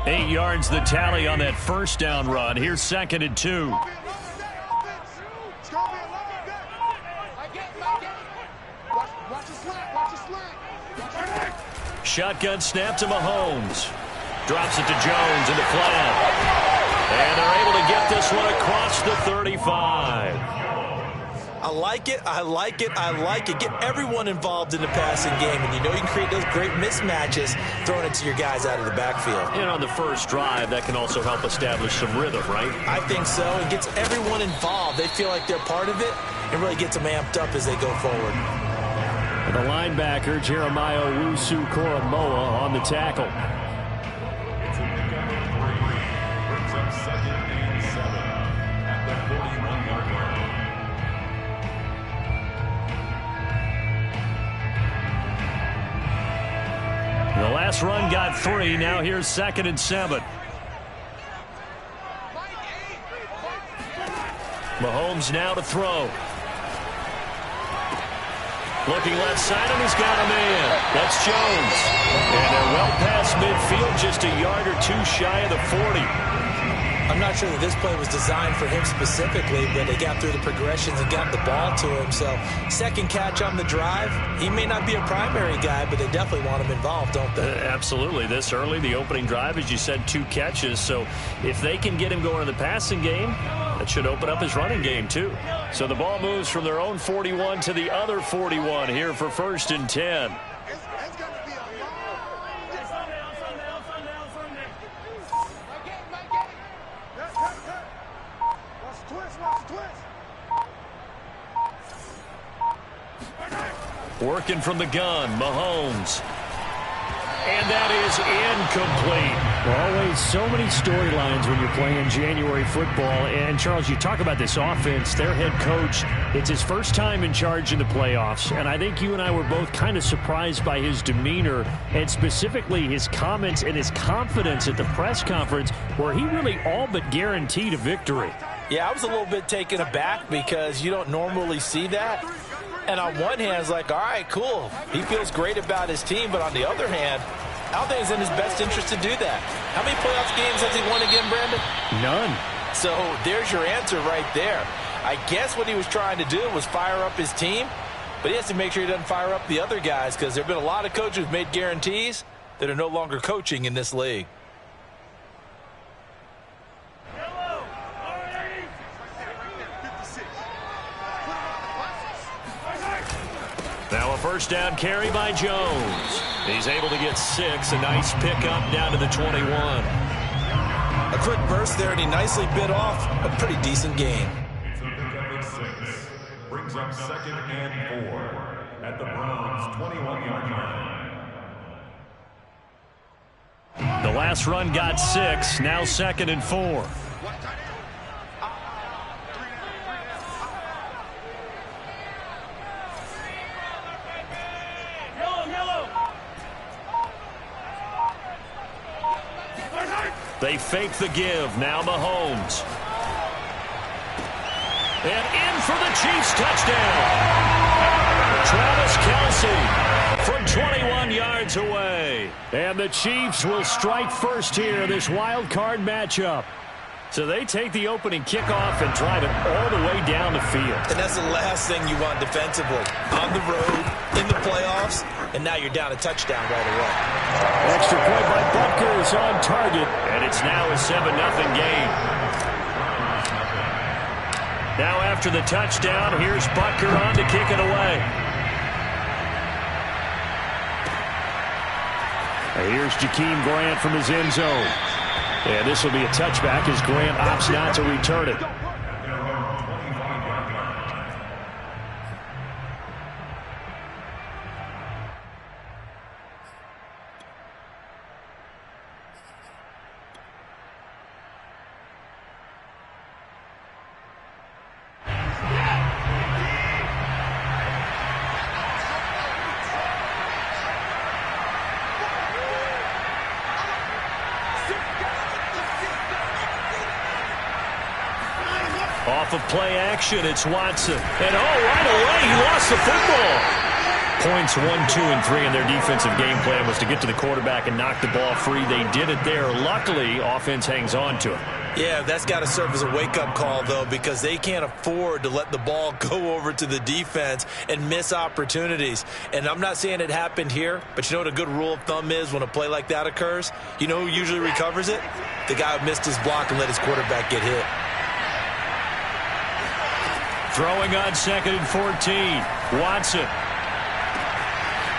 8 yards the tally on that first down run. Here's 2nd and 2. Shotgun snap to Mahomes. Drops it to Jones in the flat. And they're able to get this one across the 35. I like it, I like it, I like it. Get everyone involved in the passing game, and you know you can create those great mismatches throwing it to your guys out of the backfield. And on the first drive, that can also help establish some rhythm, right? I think so. It gets everyone involved. They feel like they're part of it and really gets them amped up as they go forward. And the linebacker, Jeremiah Owusu-Koramoah, on the tackle. The last run got 3. Now here's 2nd and 7. Mahomes now to throw. Looking left side, and he's got a man. That's Jones. And they're well past midfield, just a yard or two shy of the 40. I'm not sure that this play was designed for him specifically, but they got through the progressions and got the ball to him. So, second catch on the drive. He may not be a primary guy, but they definitely want him involved, don't they? Absolutely. This early, the opening drive, as you said, 2 catches. So, if they can get him going in the passing game, that should open up his running game, too. So, the ball moves from their own 41 to the other 41 here for 1st and 10. Working from the gun, Mahomes. And that is incomplete. Well, always so many storylines when you're playing January football. And, Charles, you talk about this offense, their head coach, it's his first time in charge in the playoffs. And I think you and I were both kind of surprised by his demeanor and specifically his comments and his confidence at the press conference where he really all but guaranteed a victory. Yeah, I was a little bit taken aback because you don't normally see that. And on one hand, it's like, all right, cool. He feels great about his team. But on the other hand, I don't think it's in his best interest to do that. How many playoff games has he won again, Brandon? None. So there's your answer right there. I guess what he was trying to do was fire up his team. But he has to make sure he doesn't fire up the other guys because there have been a lot of coaches who've made guarantees that are no longer coaching in this league. Now a first down carry by Jones. He's able to get 6. A nice pickup down to the 21. A quick burst there, and he nicely bit off a pretty decent gain. It's a pickup of 6. Brings up 2nd and 4 at the Browns' 21-yard line. The last run got 6. Now 2nd and 4. They fake the give. Now Mahomes. And in for the Chiefs touchdown. Travis Kelce from 21 yards away. And the Chiefs will strike first here in this wild card matchup. So they take the opening kickoff and drive it all the way down the field. And that's the last thing you want defensively. On the road, in the playoffs, and now you're down a touchdown right away. Extra point by Butker is on target, and it's now a 7-0 game. Now after the touchdown, here's Butker on to kick it away. And here's Jakeem Grant from his end zone. And this will be a touchback as Grant opts not to return it. Off of play action, it's Watson. And right away, he lost the football. Points 1, 2, and 3 in their defensive game plan was to get to the quarterback and knock the ball free. They did it there. Luckily, offense hangs on to it. Yeah, that's got to serve as a wake-up call, though, because they can't afford to let the ball go over to the defense and miss opportunities. And I'm not saying it happened here, but you know what a good rule of thumb is when a play like that occurs? You know who usually recovers it? The guy who missed his block and let his quarterback get hit. Throwing on 2nd and 14. Watson.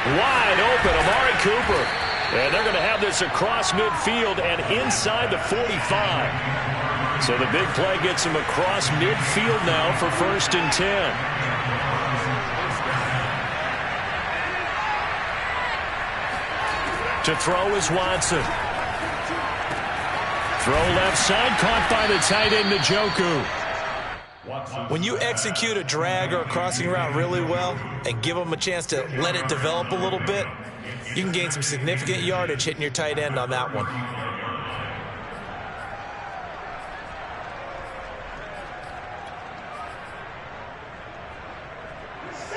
Wide open, Amari Cooper. And they're going to have this across midfield and inside the 45. So the big play gets him across midfield now for 1st and 10. To throw is Watson. Throw left side, caught by the tight end, Njoku. When you execute a drag or a crossing route really well and give them a chance to let it develop a little bit, you can gain some significant yardage hitting your tight end on that one.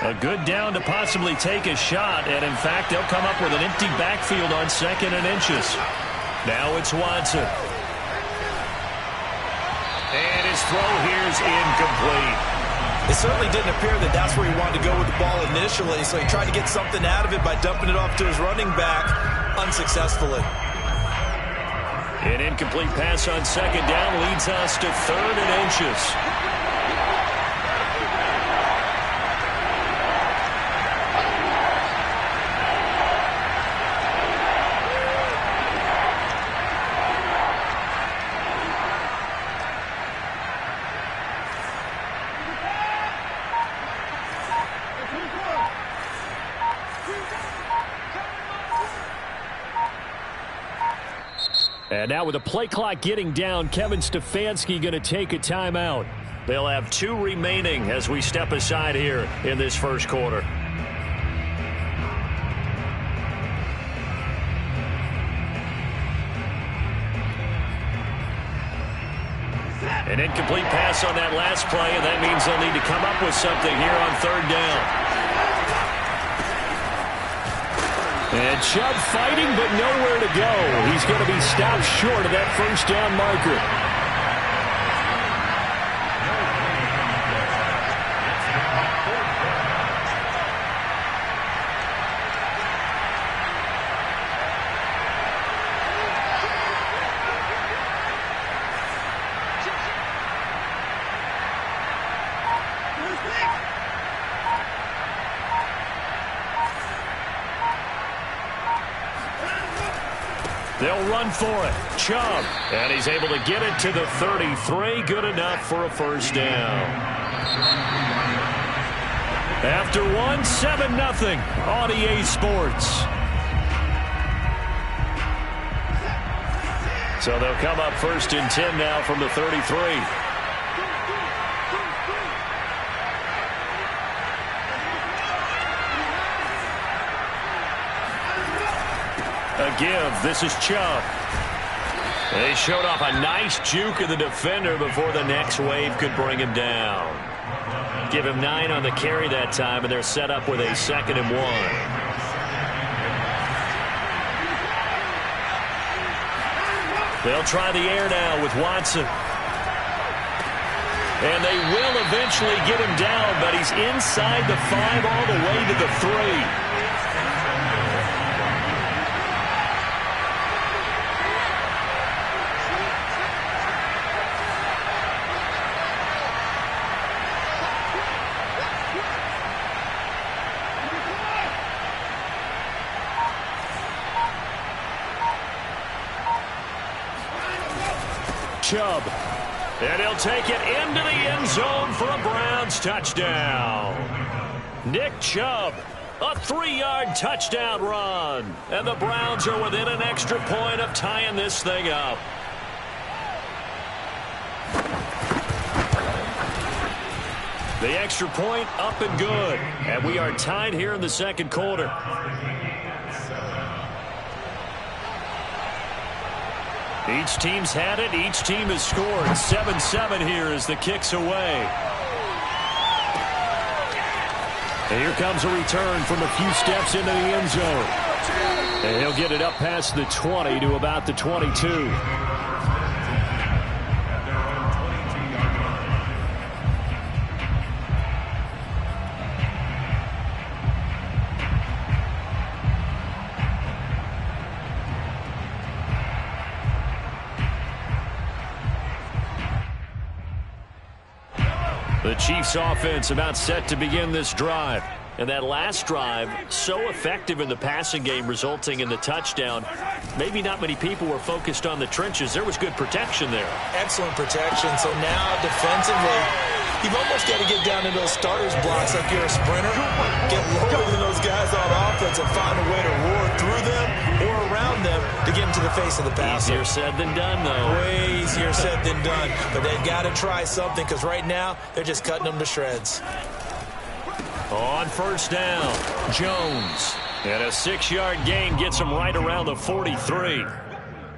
A good down to possibly take a shot, and in fact, they'll come up with an empty backfield on 2nd and inches. Now it's Watson. And his throw here is incomplete. It certainly didn't appear that that's where he wanted to go with the ball initially, so he tried to get something out of it by dumping it off to his running back unsuccessfully. An incomplete pass on 2nd down leads us to 3rd and inches. And now with the play clock getting down, Kevin Stefanski going to take a timeout. They'll have 2 remaining as we step aside here in this first quarter. An incomplete pass on that last play, and that means they'll need to come up with something here on 3rd down. And Chubb fighting, but nowhere to go. He's going to be stopped short of that 1st down marker. They'll run for it. Chubb. And he's able to get it to the 33. Good enough for a 1st down. After 1, 7-0 on EA Sports. So they'll come up 1st and 10 now from the 33. A give. This is Chubb. They showed off a nice juke of the defender before the next wave could bring him down. Give him 9 on the carry that time, and they're set up with a 2nd and 1. They'll try the air now with Watson. And they will eventually get him down, but he's inside the 5 all the way to the 3. Chubb. And he'll take it into the end zone for a Browns touchdown. Nick Chubb, a 3-yard touchdown run. And the Browns are within an extra point of tying this thing up. The extra point up and good. And we are tied here in the second quarter. Each team's had it. Each team has scored. 7-7 here as the kick's away. And here comes a return from a few steps into the end zone. And he'll get it up past the 20 to about the 22. The Chiefs offense about set to begin this drive. And that last drive, so effective in the passing game, resulting in the touchdown. Maybe not many people were focused on the trenches. There was good protection there. Excellent protection. So now defensively, you've almost got to get down into those starters blocks like you're a sprinter. Get lower than those guys on offense and find a way to roar through them or around them to get into the face of the passer. Easier said than done, though. Way easier said than done. But they've got to try something because right now they're just cutting them to shreds. On first down, Jones. And a 6-yard gain gets him right around the 43.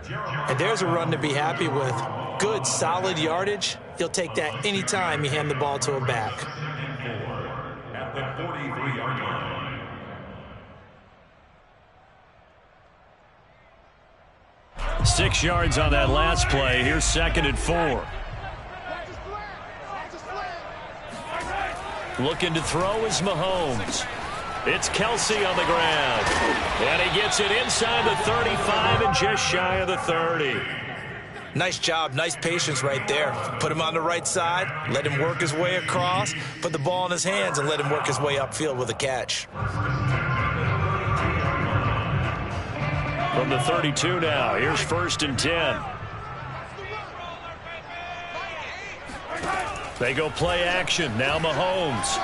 And there's a run to be happy with. Good, solid yardage. He'll take that anytime you hand the ball to him back. At the 43-yard line. Six yards on that last play. Here's 2nd and 4. Looking to throw is Mahomes. It's Kelsey on the ground. And he gets it inside the 35 and just shy of the 30. Nice job, nice patience right there. Put him on the right side, let him work his way across, put the ball in his hands, and let him work his way upfield with a catch. From the 32 now, here's 1st and 10. They go play action. Now Mahomes.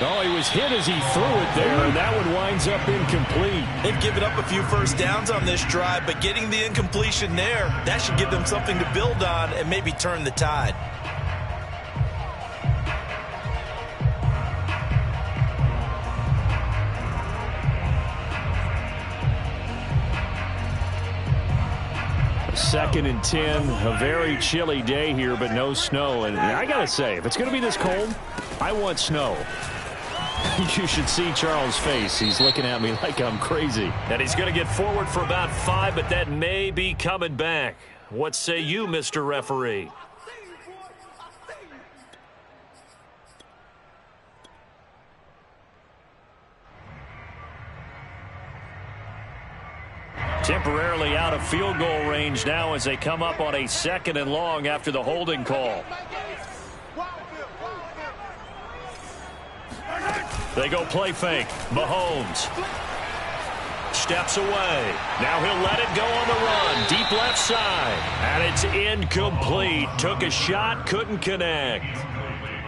Oh, he was hit as he threw it there, and that one winds up incomplete. They've given up a few first downs on this drive, but getting the incompletion there, that should give them something to build on and maybe turn the tide. Second and 10, a very chilly day here, but no snow. And I got to say, if it's going to be this cold, I want snow. You should see Charles' face. He's looking at me like I'm crazy. And he's going to get forward for about 5, but that may be coming back. What say you, Mr. Referee? Temporarily out of field goal range now as they come up on a 2nd and long after the holding call. They go play fake. Mahomes steps away. Now he'll let it go on the run. Deep left side. And it's incomplete. Took a shot, couldn't connect.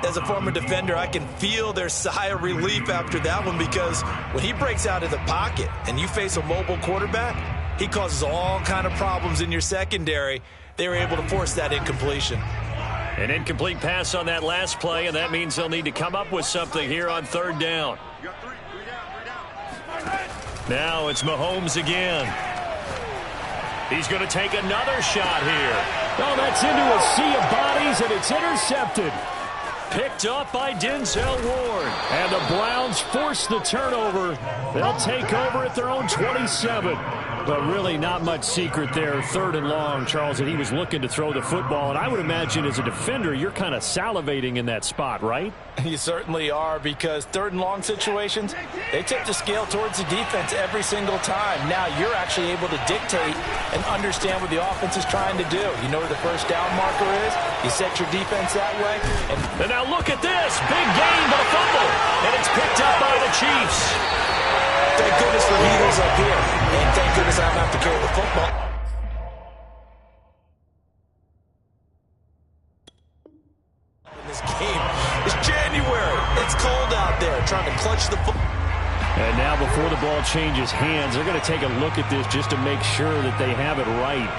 As a former defender, I can feel their sigh of relief after that one because when he breaks out of the pocket and you face a mobile quarterback, he causes all kind of problems in your secondary. They were able to force that incompletion. An incomplete pass on that last play, and that means they'll need to come up with something here on 3rd down. Now it's Mahomes again. He's going to take another shot here. Oh, that's into a sea of bodies, and it's intercepted. Picked up by Denzel Ward. And the Browns force the turnover. They'll take over at their own 27. But really not much secret there. 3rd and long, Charles, and he was looking to throw the football. And I would imagine as a defender, you're kind of salivating in that spot, right? You certainly are, because 3rd and long situations, they tip the scale towards the defense every single time. Now you're actually able to dictate and understand what the offense is trying to do. You know where the first down marker is. You set your defense that way. And now look at this. Big gain, but a fumble. And it's picked up by the Chiefs. Thank goodness for Eagles up here. And thank goodness I don't have to carry the football. In this game, it's January. It's cold out there. Trying to clutch the football. And now before the ball changes hands, they're going to take a look at this just to make sure that they have it right.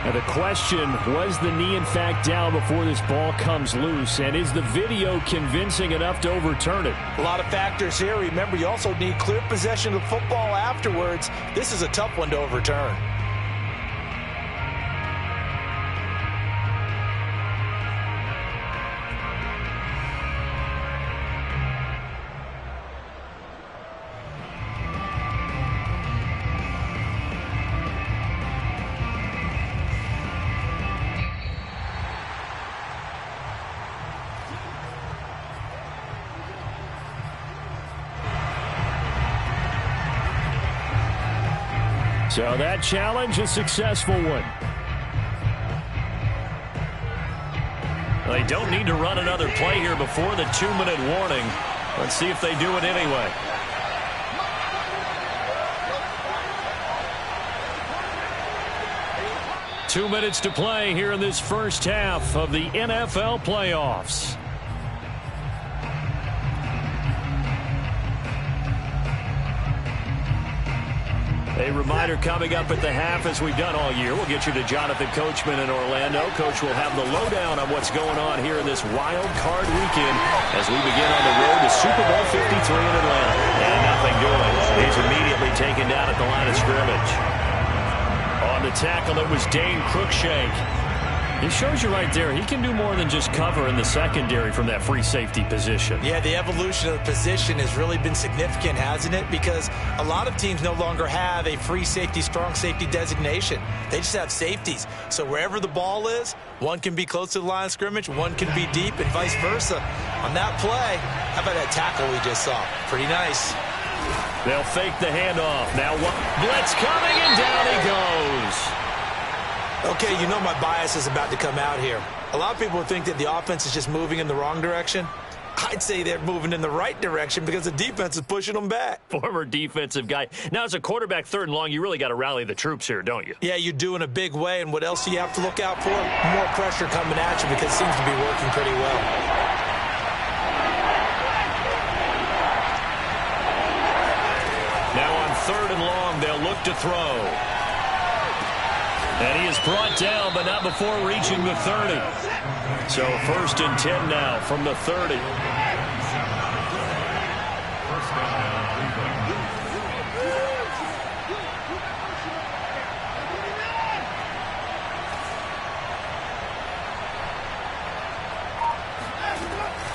Now the question, was the knee in fact down before this ball comes loose? And is the video convincing enough to overturn it? A lot of factors here. Remember, you also need clear possession of the football afterwards. This is a tough one to overturn. So that challenge, a successful one. They don't need to run another play here before the 2-minute warning. Let's see if they do it anyway. Two minutes to play here in this first half of the NFL playoffs. A reminder coming up at the half, as we've done all year. We'll get you to Jonathan Coachman in Orlando. Coach will have the lowdown on what's going on here in this wild card weekend as we begin on the road to Super Bowl 53 in Atlanta. And nothing doing. He's immediately taken down at the line of scrimmage. On the tackle, it was Dane Cruikshank. He shows you right there, he can do more than just cover in the secondary from that free safety position. Yeah, the evolution of the position has really been significant, hasn't it? Because a lot of teams no longer have a free safety, strong safety designation. They just have safeties. So wherever the ball is, one can be close to the line of scrimmage, one can be deep, and vice versa. On that play, how about that tackle we just saw? Pretty nice. They'll fake the handoff. Now blitz coming, and down he goes. Okay, you know my bias is about to come out here. A lot of people think that the offense is just moving in the wrong direction. I'd say they're moving in the right direction because the defense is pushing them back. Former defensive guy. Now, as a quarterback, 3rd and long, you really got to rally the troops here, don't you? Yeah, you do in a big way. And what else do you have to look out for? More pressure coming at you because it seems to be working pretty well. Now on 3rd and long, they'll look to throw. And he is brought down, but not before reaching the 30. So 1st and 10 now from the 30.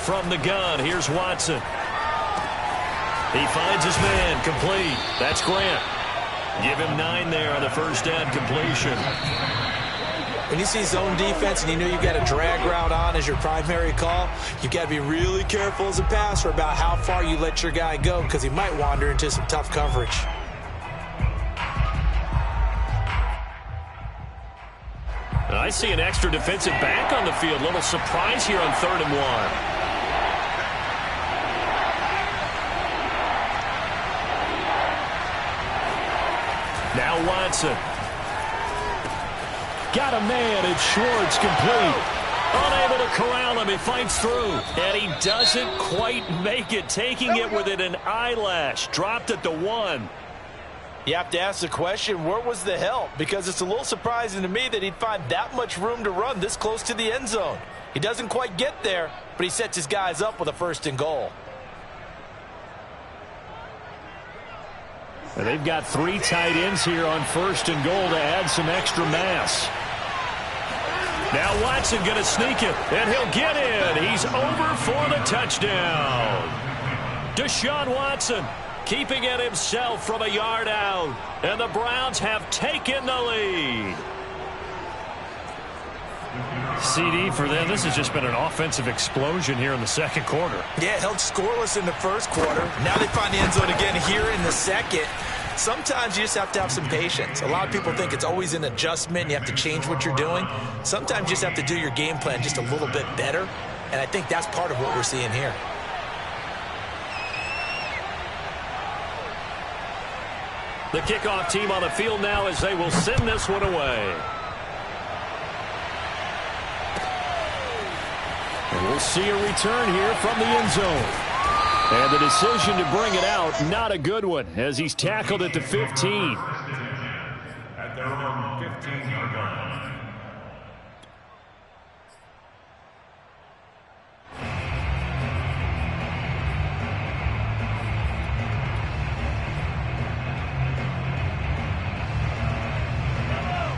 From the gun, here's Watson. He finds his man, complete. That's Grant. Give him 9 there on the first down completion. When you see zone defense and you know you've got a drag route on as your primary call, you've got to be really careful as a passer about how far you let your guy go because he might wander into some tough coverage. And I see an extra defensive back on the field. Little surprise here on 3rd and 1. Now Watson. Got a man, it's Schwartz, complete. Unable to corral him, he fights through. And he doesn't quite make it, taking it within an eyelash. Dropped at the 1. You have to ask the question, where was the help? Because it's a little surprising to me that he'd find that much room to run this close to the end zone. He doesn't quite get there, but he sets his guys up with a 1st and goal. And they've got 3 tight ends here on 1st and goal to add some extra mass. Now Watson going to sneak it, and he'll get in. He's over for the touchdown. Deshaun Watson keeping it himself from a yard out. And the Browns have taken the lead. CD for them. This has just been an offensive explosion here in the 2nd quarter. Yeah, held scoreless in the 1st quarter. Now they find the end zone again here in the 2nd. Sometimes you just have to have some patience. A lot of people think it's always an adjustment. You have to change what you're doing. Sometimes you just have to do your game plan just a little bit better. And I think that's part of what we're seeing here. The kickoff team on the field now as they will send this one away. And we'll see a return here from the end zone. And the decision to bring it out, not a good one, as he's tackled at the 15. At their own 15-yard line.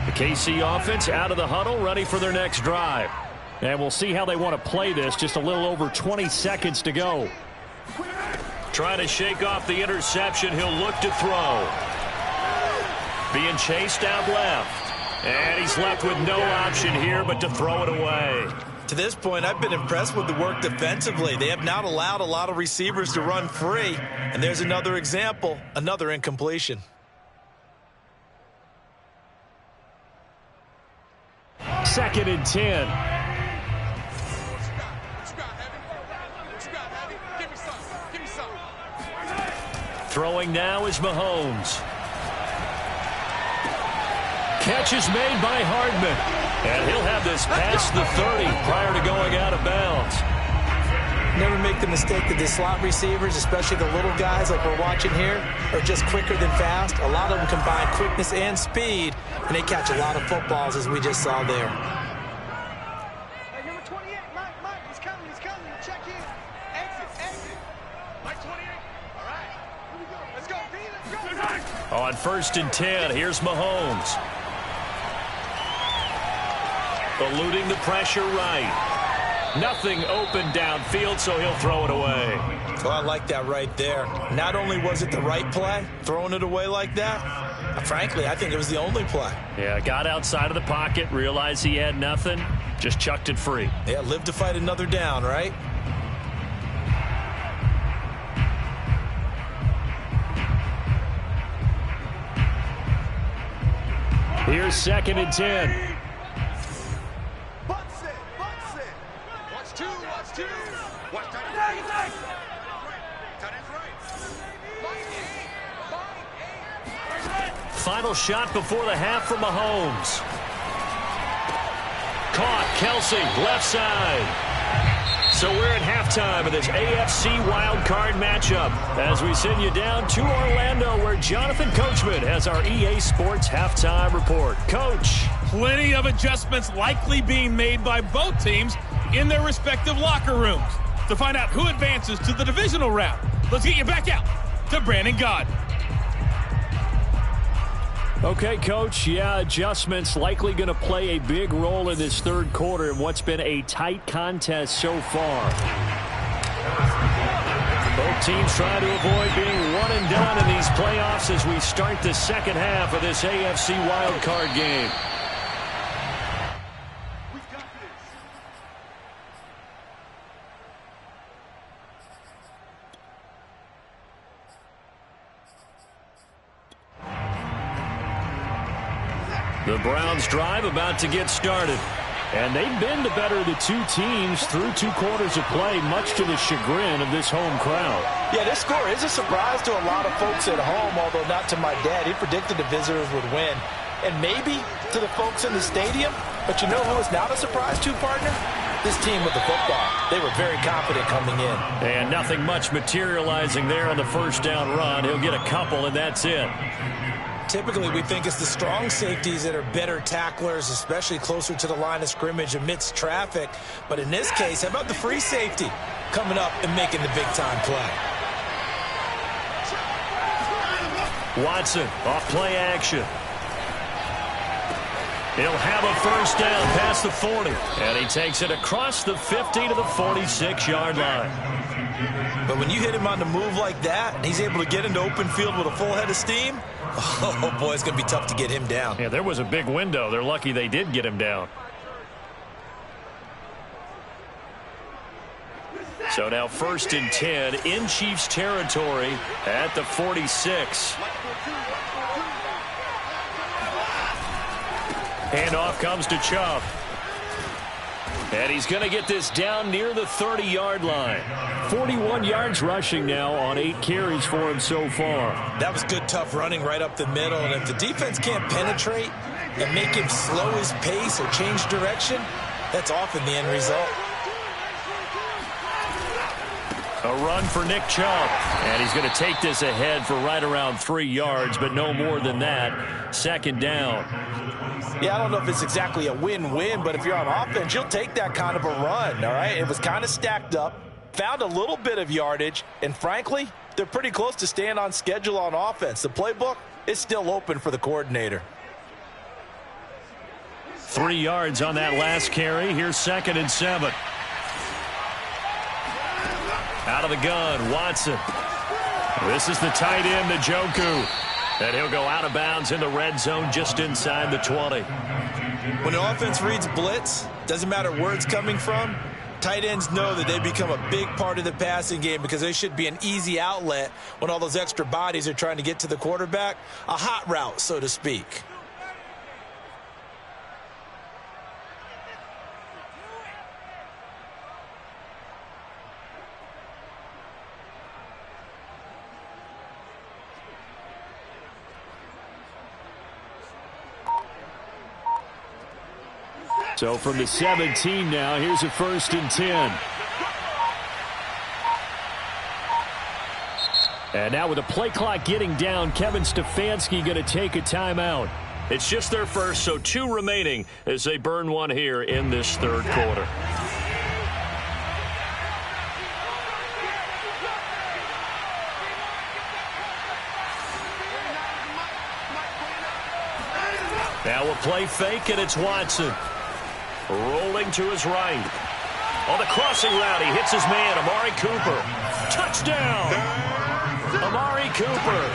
The KC offense out of the huddle, ready for their next drive. And we'll see how they want to play this. Just a little over 20 seconds to go. Trying to shake off the interception. He'll look to throw. Being chased out left. And he's left with no option here but to throw it away. To this point, I've been impressed with the work defensively. They have not allowed a lot of receivers to run free. And there's another example, another incompletion. 2nd and 10. Throwing now is Mahomes. Catch is made by Hardman. And he'll have this past the 30 prior to going out of bounds. Never make the mistake that the slot receivers, especially the little guys like we're watching here, are just quicker than fast. A lot of them combine quickness and speed, and they catch a lot of footballs, as we just saw there. Hey, number 28, Mike, he's coming. Check in. Exit. Mike 28. All right, here we go. Let's go, B, let's go. On 1st and 10, here's Mahomes. Eluding the pressure right. Nothing open downfield, so he'll throw it away. Well, I like that right there. Not only was it the right play, throwing it away like that, frankly, I think it was the only play. Yeah, got outside of the pocket, realized he had nothing, just chucked it free. Yeah, live to fight another down, right? Here's 2nd and 10. Final shot before the half from Mahomes. Caught, Kelsey, left side. So we're at halftime of this AFC wildcard matchup as we send you down to Orlando where Jonathan Coachman has our EA Sports halftime report. Coach. Plenty of adjustments likely being made by both teams in their respective locker rooms. To find out who advances to the divisional round, let's get you back out to Brandon Gaudin. Okay, Coach, yeah, adjustments likely going to play a big role in this third quarter in what's been a tight contest so far. Both teams trying to avoid being one and done in these playoffs as we start the second half of this AFC wildcard game. The Browns drive about to get started. And they've been the better of the two teams through 2 quarters of play, much to the chagrin of this home crowd. Yeah, this score is a surprise to a lot of folks at home, although not to my dad. He predicted the visitors would win. And maybe to the folks in the stadium. But you know who is not a surprise to, partner? This team with the football. They were very confident coming in. And nothing much materializing there on the first down run. He'll get a couple, and that's it. Typically, we think it's the strong safeties that are better tacklers, especially closer to the line of scrimmage amidst traffic. But in this case, how about the free safety coming up and making the big-time play? Watson, off play action. He'll have a first down past the 40. And he takes it across the 50 to the 46-yard line. But when you hit him on the move like that, and he's able to get into open field with a full head of steam, oh, boy, it's going to be tough to get him down. Yeah, there was a big window. They're lucky they did get him down. So now 1st and 10 in Chiefs territory at the 46. Handoff comes to Chubb. And he's going to get this down near the 30-yard line. 41 yards rushing now on 8 carries for him so far. That was good, tough running right up the middle. And if the defense can't penetrate and make him slow his pace or change direction, that's often the end result. A run for Nick Chubb. And he's going to take this ahead for right around 3 yards, but no more than that. 2nd down. Yeah, I don't know if it's exactly a win-win, but if you're on offense, you'll take that kind of a run, all right? It was kind of stacked up, found a little bit of yardage, and frankly, they're pretty close to staying on schedule on offense. The playbook is still open for the coordinator. 3 yards on that last carry. Here's 2nd and 7. Out of the gun, Watson. This is the tight end, Njoku. And he'll go out of bounds in the red zone just inside the 20. When an offense reads blitz, doesn't matter where it's coming from, tight ends know that they become a big part of the passing game because they should be an easy outlet when all those extra bodies are trying to get to the quarterback. A hot route, so to speak. So from the 17 now, here's a 1st and 10. And now with the play clock getting down, Kevin Stefanski going to take a timeout. It's just their first, so 2 remaining as they burn one here in this 3rd quarter. Now a play fake, and it's Watson. Rolling to his right. On the crossing route, he hits his man, Amari Cooper. Touchdown! Amari Cooper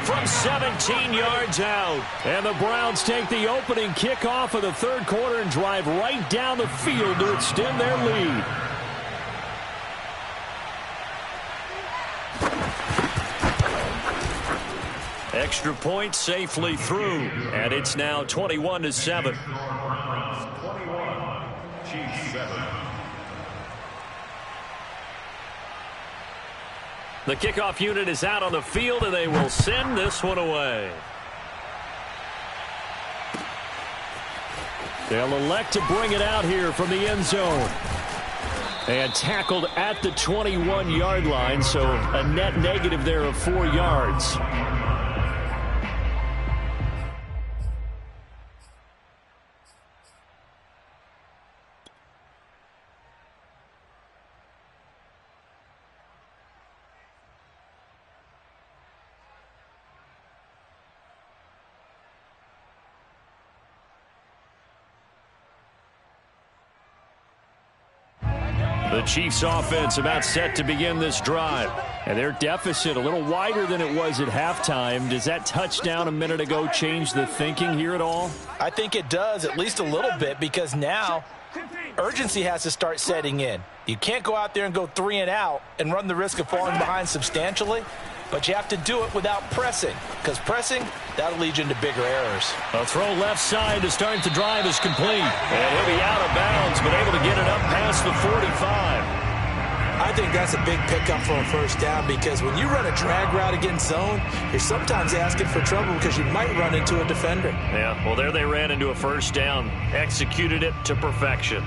from 17 yards out. And the Browns take the opening kickoff of the 3rd quarter and drive right down the field to extend their lead. Extra point safely through, and it's now 21-7. 21, Chiefs 7. The kickoff unit is out on the field, and they will send this one away. They'll elect to bring it out here from the end zone. And tackled at the 21-yard line, so a net negative there of 4 yards. The Chiefs offense about set to begin this drive. And their deficit a little wider than it was at halftime. Does that touchdown a minute ago change the thinking here at all? I think it does, at least a little bit, because now urgency has to start setting in. You can't go out there and go 3 and out and run the risk of falling behind substantially, but you have to do it without pressing, because pressing, that'll lead you into bigger errors. A throw left side to start the drive is complete. And he'll be out of bounds, but able to get it up past the 45. I think that's a big pickup for a 1st down, because when you run a drag route against zone, you're sometimes asking for trouble because you might run into a defender. Yeah, well, there they ran into a 1st down, executed it to perfection.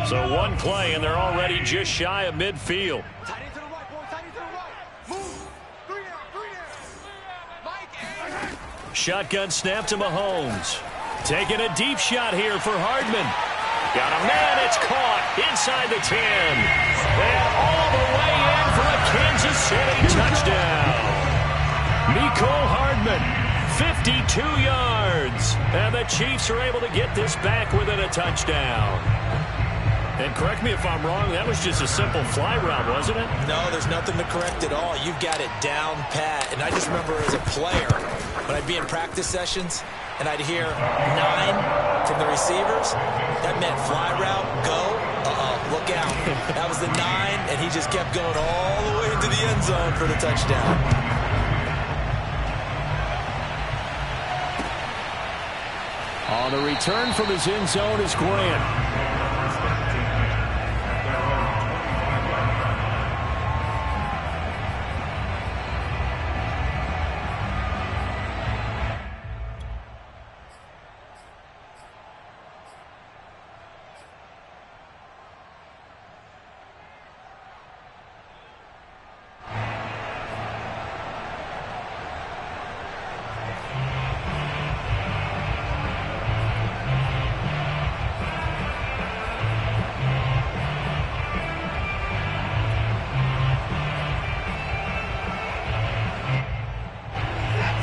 So 1 play, and they're already just shy of midfield. Tight end to the right, boy. Tight end to the right. Move. 3 down. Mike. Shotgun snap to Mahomes. Taking a deep shot here for Hardman. Got a man, it's caught inside the 10. And all the way in for a Kansas City touchdown. Mecole Hardman, 52 yards. And the Chiefs are able to get this back within a touchdown. And correct me if I'm wrong, that was just a simple fly route, wasn't it? No, there's nothing to correct at all. You've got it down pat. And I just remember as a player, when I'd be in practice sessions, and I'd hear 9 from the receivers, that meant fly route, go, look out. That was the 9, and he just kept going all the way into the end zone for the touchdown. On the return from his end zone is Grant.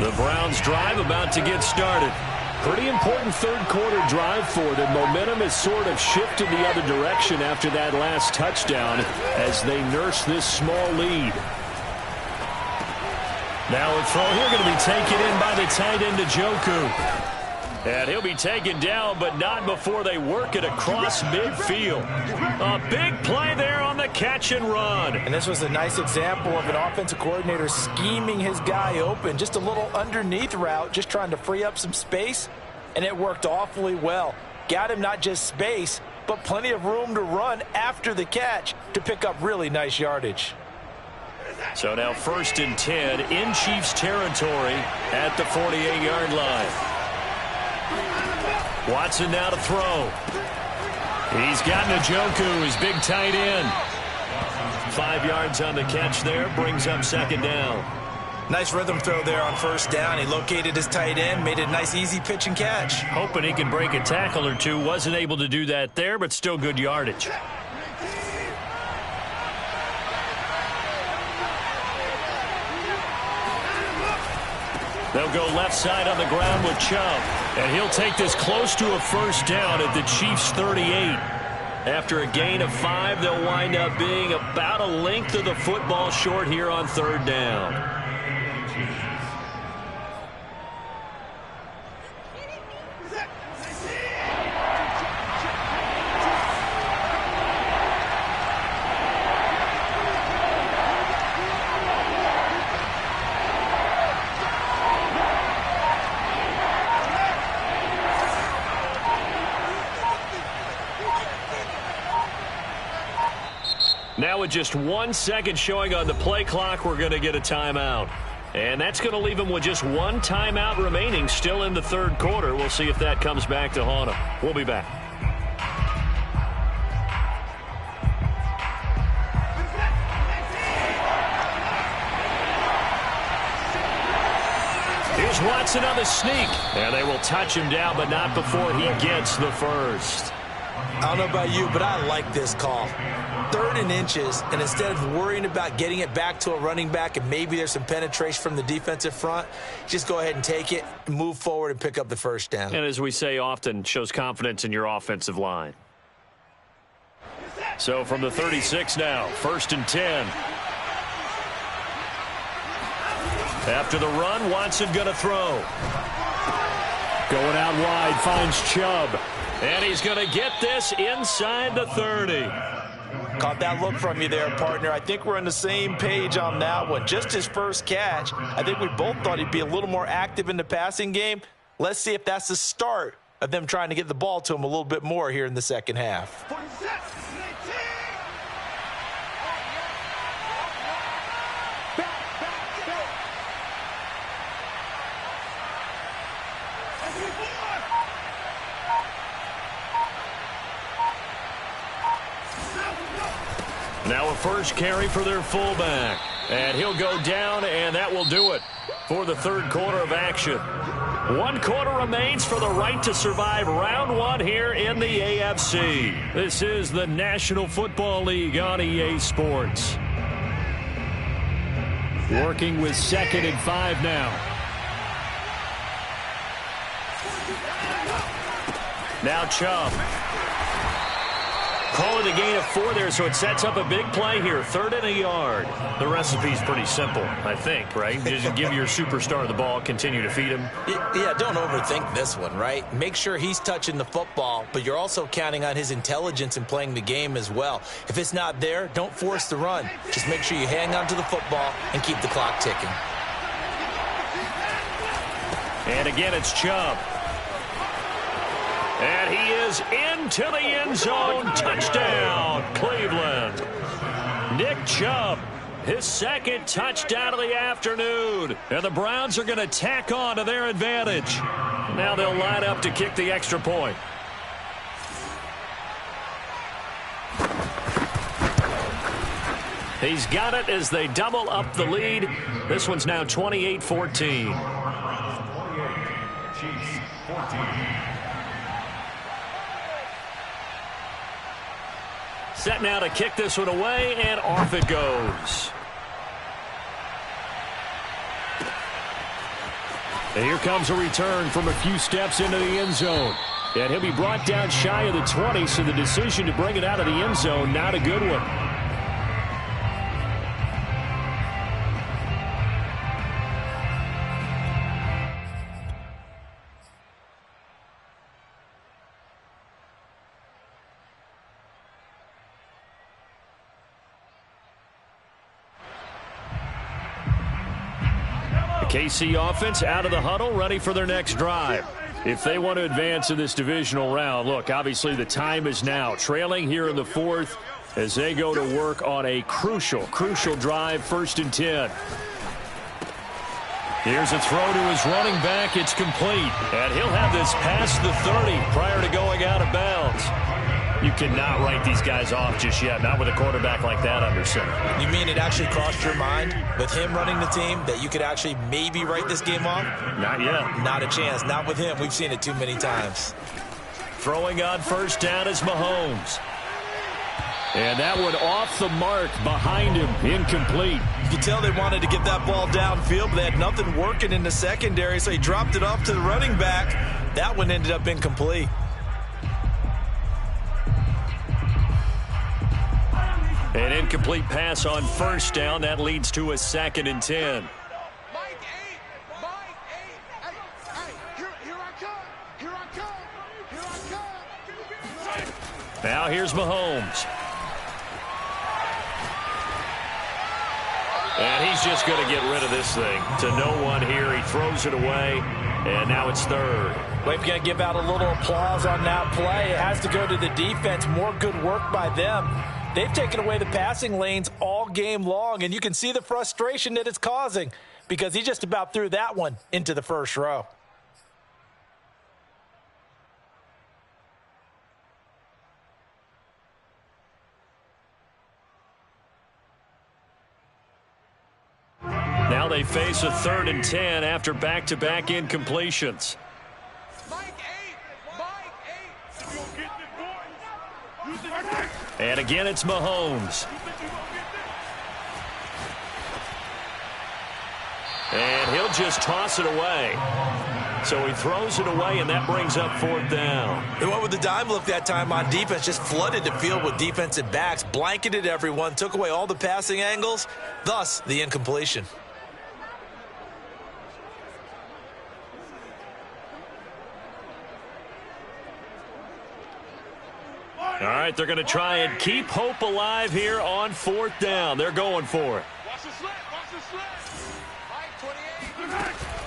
The Browns drive about to get started. Pretty important 3rd quarter drive for them. Momentum has sort of shifted the other direction after that last touchdown as they nurse this small lead. Now a throw here going to be taken in by the tight end Njoku. And he'll be taken down, but not before they work it across midfield. A big play there on the catch and run. And this was a nice example of an offensive coordinator scheming his guy open. Just a little underneath route, just trying to free up some space. And it worked awfully well. Got him not just space, but plenty of room to run after the catch to pick up really nice yardage. So now 1st and 10 in Chiefs territory at the 48-yard line. Watson now to throw. He's got Njoku, his big tight end. 5 yards on the catch there, brings up 2nd down. Nice rhythm throw there on 1st down. He located his tight end, made it a nice easy pitch and catch. Hoping he can break a tackle or two. Wasn't able to do that there, but still good yardage. They'll go left side on the ground with Chubb. And he'll take this close to a 1st down at the Chiefs' 38. After a gain of 5, they'll wind up being about a length of the football short here on 3rd down. Now with just 1 second showing on the play clock, we're going to get a timeout. And that's going to leave them with just 1 timeout remaining still in the 3rd quarter. We'll see if that comes back to haunt them. We'll be back. Here's Watson on the sneak. And they will touch him down, but not before he gets the 1st. I don't know about you, but I like this call. 3rd and inches, and instead of worrying about getting it back to a running back and maybe there's some penetration from the defensive front, just go ahead and take it, move forward, and pick up the 1st down. And as we say often, shows confidence in your offensive line. So from the 36 now, 1st and 10. After the run, Watson going to throw. Going out wide, finds Chubb. And he's going to get this inside the 30. Caught that look from you there, partner. I think we're on the same page on that one. Just his 1st catch. I think we both thought he'd be a little more active in the passing game. Let's see if that's the start of them trying to get the ball to him a little bit more here in the 2nd half. Now a 1st carry for their fullback. And he'll go down, and that will do it for the 3rd quarter of action. 1 quarter remains for the right to survive round 1 here in the AFC. This is the National Football League on EA Sports. Working with 2nd and 5 now. Now Chubb. Calling the gain of 4 there, so it sets up a big play here. 3rd and a yard. The recipe's pretty simple, I think, right? Just give your superstar the ball, continue to feed him. Yeah, don't overthink this one, right? Make sure he's touching the football, but you're also counting on his intelligence in playing the game as well. If it's not there, don't force the run. Just make sure you hang on to the football and keep the clock ticking. And again, it's Chubb. And he is into the end zone. Touchdown, Cleveland. Nick Chubb, his 2nd touchdown of the afternoon. And the Browns are going to tack on to their advantage. Now they'll line up to kick the extra point. He's got it as they double up the lead. This one's now 28-14. 28, Chiefs 14. Set now to kick this one away, and off it goes. And here comes a return from a few steps into the end zone. And he'll be brought down shy of the 20, so the decision to bring it out of the end zone, not a good one. KC offense out of the huddle, ready for their next drive. If they want to advance in this divisional round, look, obviously the time is now. Trailing here in the 4th, as they go to work on a crucial drive, 1st and 10. Here's a throw to his running back. It's complete. And he'll have this past the 30 prior to going out of bounds. You cannot write these guys off just yet, not with a quarterback like that under center. You mean it actually crossed your mind with him running the team that you could actually maybe write this game off? Not yet. Not a chance. Not with him. We've seen it too many times. Throwing on 1st down is Mahomes. And that one off the mark behind him, incomplete. You could tell they wanted to get that ball downfield, but they had nothing working in the secondary, so he dropped it off to the running back. That one ended up incomplete. An incomplete pass on 1st down. That leads to a 2nd and 10. Mike 8. Hey, here I come. Now here's Mahomes. And he's just going to get rid of this thing to no one here. He throws it away, and now it's 3rd. We're going to give out a little applause on that play. It has to go to the defense. More good work by them. They've taken away the passing lanes all game long, and you can see the frustration that it's causing because he just about threw that one into the 1st row. Now they face a 3rd and 10 after back-to-back incompletions. And again, it's Mahomes. And he'll just toss it away. So he throws it away, and that brings up 4th down. They went with the dime look that time on defense, just flooded the field with defensive backs, blanketed everyone, took away all the passing angles, thus the incompletion. All right, they're going to try and keep hope alive here on 4th down. They're going for it.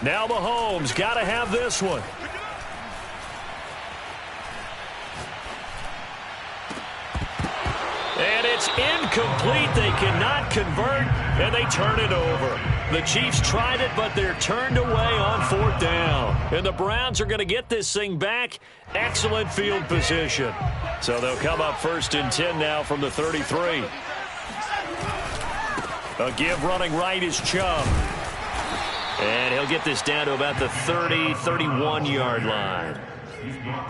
Now Mahomes got to have this one. And it's incomplete. They cannot convert, and they turn it over. The Chiefs tried it, but they're turned away on 4th down. And the Browns are going to get this thing back. Excellent field position. So they'll come up 1st and 10 now from the 33. A give running right is Chubb. And he'll get this down to about the 30, 31-yard line.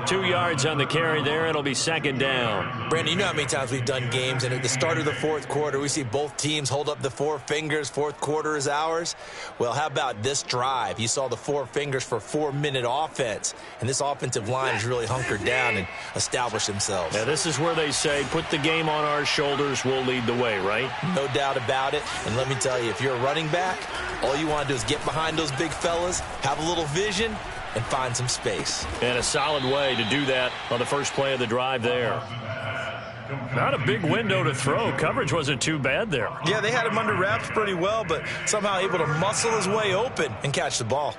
2 yards on the carry there. It'll be 2nd down. Brandon, you know how many times we've done games, and at the start of the 4th quarter, we see both teams hold up the 4 fingers. 4th quarter is ours. Well, how about this drive? You saw the 4 fingers for 4-minute offense, and this offensive line has really hunkered down and established themselves. Now, this is where they say, put the game on our shoulders, we'll lead the way, right? No doubt about it. And let me tell you, if you're a running back, all you want to do is get behind those big fellas, have a little vision, and find some space. And a solid way to do that on the first play of the drive there. Not a big window to throw. Coverage wasn't too bad there. Yeah, they had him under wraps pretty well, but somehow able to muscle his way open and catch the ball.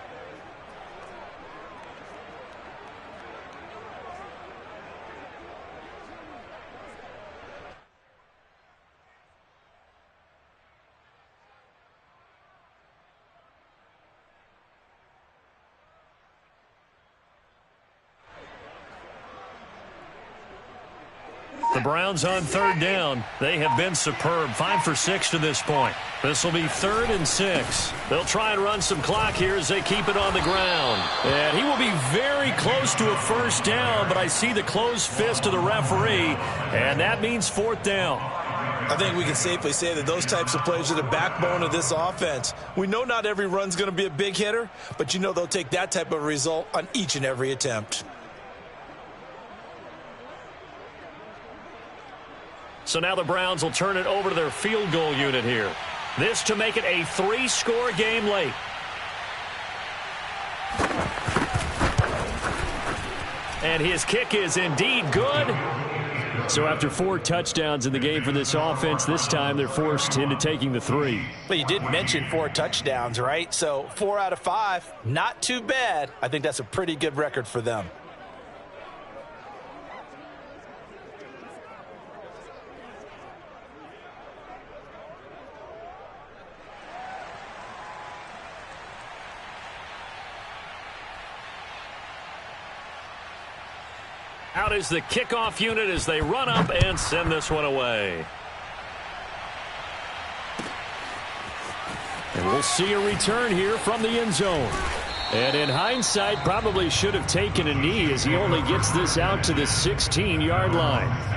The Browns on 3rd down. They have been superb. 5 for 6 to this point. This will be 3rd and 6. They'll try and run some clock here as they keep it on the ground. And he will be very close to a 1st down, but I see the closed fist of the referee, and that means 4th down. I think we can safely say that those types of plays are the backbone of this offense. We know not every run's going to be a big hitter, but you know they'll take that type of result on each and every attempt. So now the Browns will turn it over to their field goal unit here. This to make it a 3-score game late. And his kick is indeed good. So after 4 touchdowns in the game for this offense, this time they're forced into taking the 3. But you did mention 4 touchdowns, right? So 4 out of 5, not too bad. I think that's a pretty good record for them. Out is the kickoff unit as they run up and send this one away. And we'll see a return here from the end zone. And in hindsight, probably should have taken a knee as he only gets this out to the 16-yard line.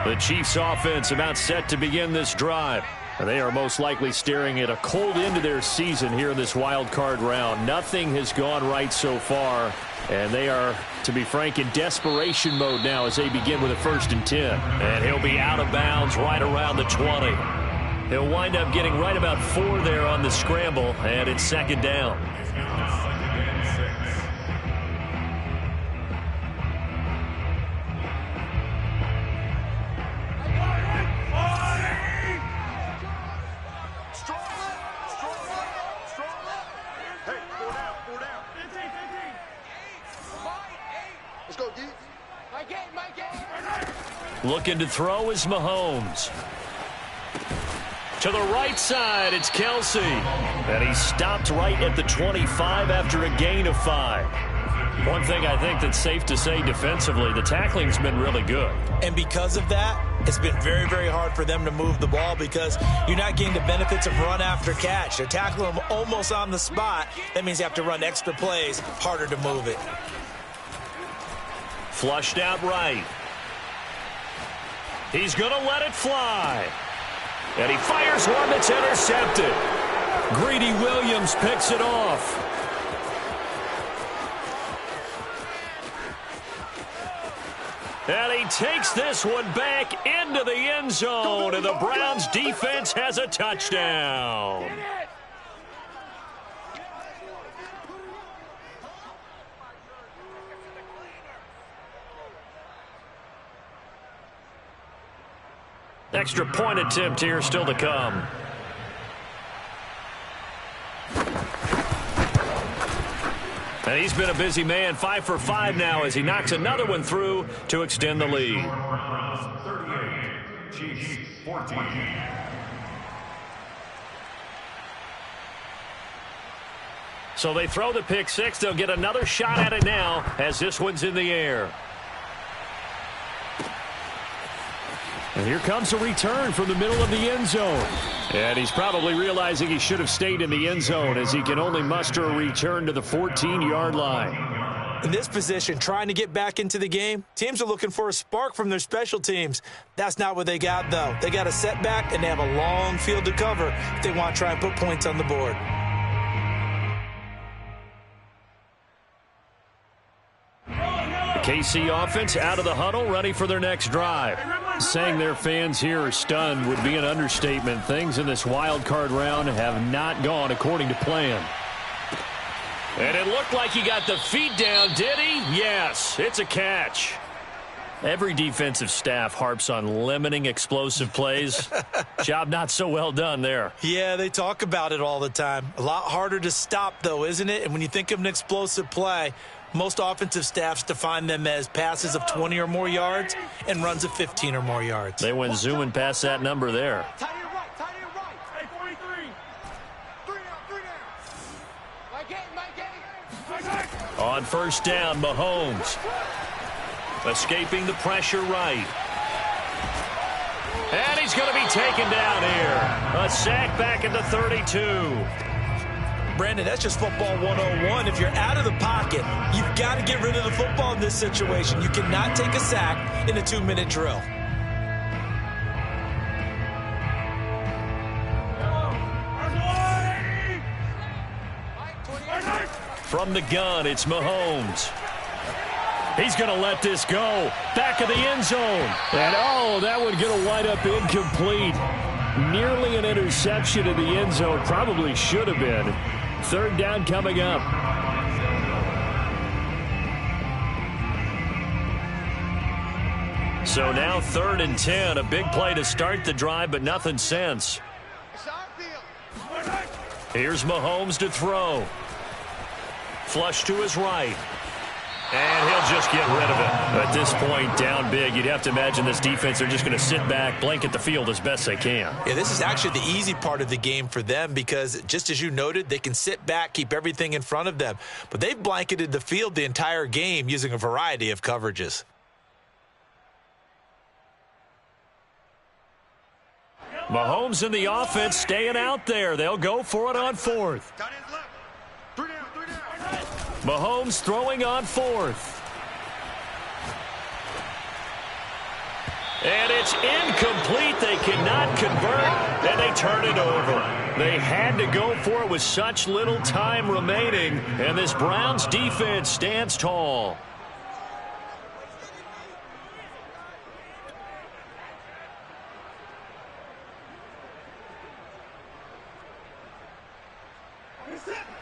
The Chiefs offense about set to begin this drive. They are most likely staring at a cold end to their season here in this wild card round. Nothing has gone right so far, and they are, to be frank, in desperation mode now as they begin with a 1st and 10. And he'll be out of bounds right around the 20. He'll wind up getting right about 4 there on the scramble, and it's 2nd down. Looking to throw is Mahomes. To the right side, it's Kelsey. And he stopped right at the 25 after a gain of 5. One thing I think that's safe to say defensively, the tackling's been really good. And because of that, it's been very, very hard for them to move the ball because you're not getting the benefits of run after catch. They're tackling them almost on the spot. That means you have to run extra plays, harder to move it. Flushed out right. He's going to let it fly. And he fires one that's intercepted. Greedy Williams picks it off. And he takes this one back into the end zone. And the Browns defense has a touchdown. Extra point attempt here still to come. And he's been a busy man, 5 for 5 now as he knocks another one through to extend the lead. 38, Chiefs 14. So they throw the pick 6. They'll get another shot at it now as this one's in the air. And here comes a return from the middle of the end zone. And he's probably realizing he should have stayed in the end zone as he can only muster a return to the 14-yard line. In this position, trying to get back into the game, teams are looking for a spark from their special teams. That's not what they got, though. They got a setback, and they have a long field to cover if they want to try and put points on the board. KC offense out of the huddle, ready for their next drive. Saying their fans here are stunned would be an understatement. Things in this wild card round have not gone according to plan. And it looked like he got the feet down, did he? Yes, it's a catch. Every defensive staff harps on limiting explosive plays. Job not so well done there. Yeah, they talk about it all the time. A lot harder to stop, though, isn't it? And when you think of an explosive play, most offensive staffs define them as passes of 20 or more yards and runs of 15 or more yards. They went zooming past that number there. Tie to your right, tie to your right. Hey, 43. 3 down. My game. On 1st down, Mahomes. Escaping the pressure right. And he's going to be taken down here. A sack back at the 32. Brandon, that's just football 101. If you're out of the pocket, you've got to get rid of the football in this situation. You cannot take a sack in a 2-minute drill. From the gun, it's Mahomes. He's going to let this go. Back of the end zone. And, oh, that one going to wind up incomplete. Nearly an interception in the end zone. Probably should have been. 3rd down coming up. So now 3rd and 10. A big play to start the drive, but nothing since. Here's Mahomes to throw. Flush to his right. And he'll just get rid of it. At this point, down big, you'd have to imagine this defense, they're just going to sit back, blanket the field as best they can. Yeah, this is actually the easy part of the game for them because, just as you noted, they can sit back, keep everything in front of them. But they've blanketed the field the entire game using a variety of coverages. Mahomes in the offense staying out there. They'll go for it on fourth. Mahomes throwing on fourth. And it's incomplete. They cannot convert, and they turn it over. They had to go for it with such little time remaining, and this Browns defense stands tall.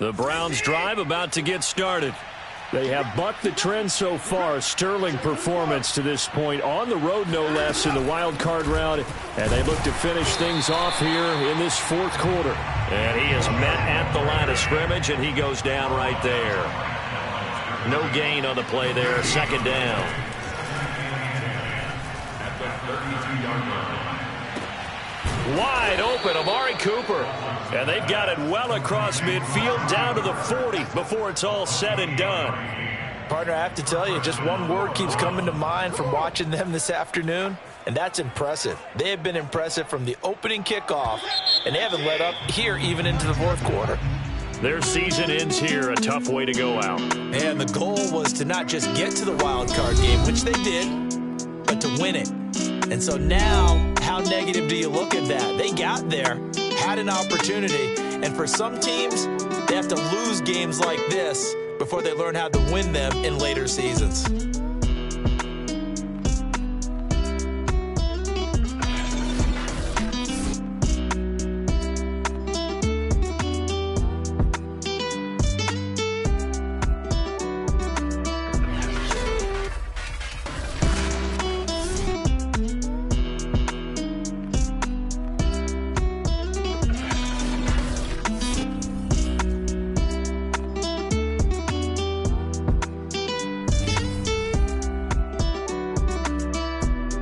The Browns drive about to get started. They have bucked the trend so far. Sterling performance to this point. On the road, no less, in the wild card round. And they look to finish things off here in this fourth quarter. And he is met at the line of scrimmage, and he goes down right there. No gain on the play there. Second down. Wide open, Amari Cooper. And they've got it well across midfield down to the 40 before it's all said and done. Partner, I have to tell you, just one word keeps coming to mind from watching them this afternoon, and that's impressive. They have been impressive from the opening kickoff, and they haven't let up here even into the fourth quarter. Their season ends here, a tough way to go out. And the goal was to not just get to the wild card game, which they did, but to win it. And so now, how negative do you look at that? They got there, had an opportunity, and for some teams, they have to lose games like this before they learn how to win them in later seasons.